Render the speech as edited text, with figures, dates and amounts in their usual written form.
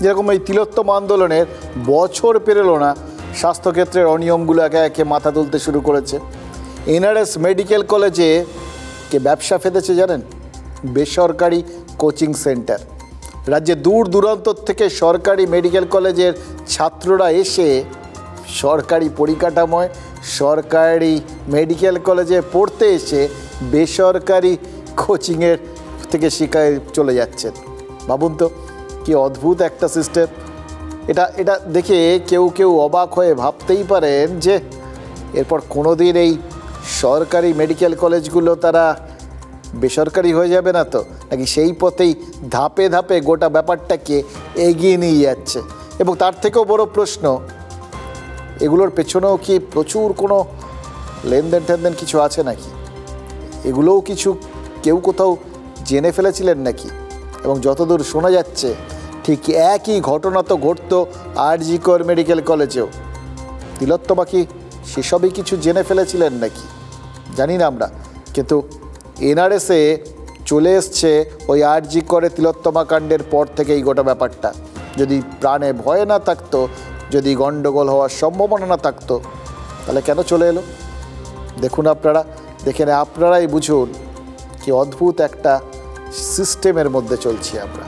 যেরকম এই তিলোত্তম আন্দোলনের বছর পেরোলো না, স্বাস্থ্যক্ষেত্রের অনিয়মগুলো একে একে মাথা তুলতে শুরু করেছে। এনআরএস মেডিকেল কলেজে কে ব্যবসা ফেঁদেছে জানেন? বেসরকারি কোচিং সেন্টার। রাজ্যে দূর দূরান্ত থেকে সরকারি মেডিকেল কলেজের ছাত্ররা এসে সরকারি পরিকাঠামোয় সরকারি মেডিকেল কলেজে পড়তে এসে বেসরকারি কোচিংয়ের থেকে শিক্ষায় চলে যাচ্ছেন। ভাবুন তো কি অদ্ভুত একটা সিস্টেম। এটা দেখে কেউ কেউ অবাক হয়ে ভাবতেই পারেন যে এরপর কোনো দিন এই সরকারি মেডিকেল কলেজগুলো তারা বেসরকারি হয়ে যাবে না তো, নাকি সেই পথেই ধাপে ধাপে গোটা ব্যাপারটাকে এগিয়ে নিয়ে যাচ্ছে। এবং তার থেকেও বড় প্রশ্ন, এগুলোর পেছনেও কি প্রচুর কোনো লেনদেন টেনদেন কিছু আছে নাকি? এগুলোও কিছু কেউ কোথাও জেনে ফেলেছিলেন নাকি? এবং যতদূর শোনা যাচ্ছে ঠিক একই ঘটনা তো ঘটতো আরজি কর মেডিকেল কলেজেও। তিলোত্তমা কি সেসবই কিছু জেনে ফেলেছিলেন নাকি জানি না আমরা, কিন্তু এনআরএসে চলে এসছে ওই আরজি করে তিলোত্তমা কাণ্ডের পর থেকে এই গোটা ব্যাপারটা। যদি প্রাণে ভয় না থাকতো, যদি গণ্ডগোল হওয়ার সম্ভাবনা না থাকতো, তাহলে কেন চলে এলো? দেখুন আপনারা, দেখে আপনারাই বুঝুন কি অদ্ভুত একটা সিস্টেমের মধ্যে চলছি আমরা।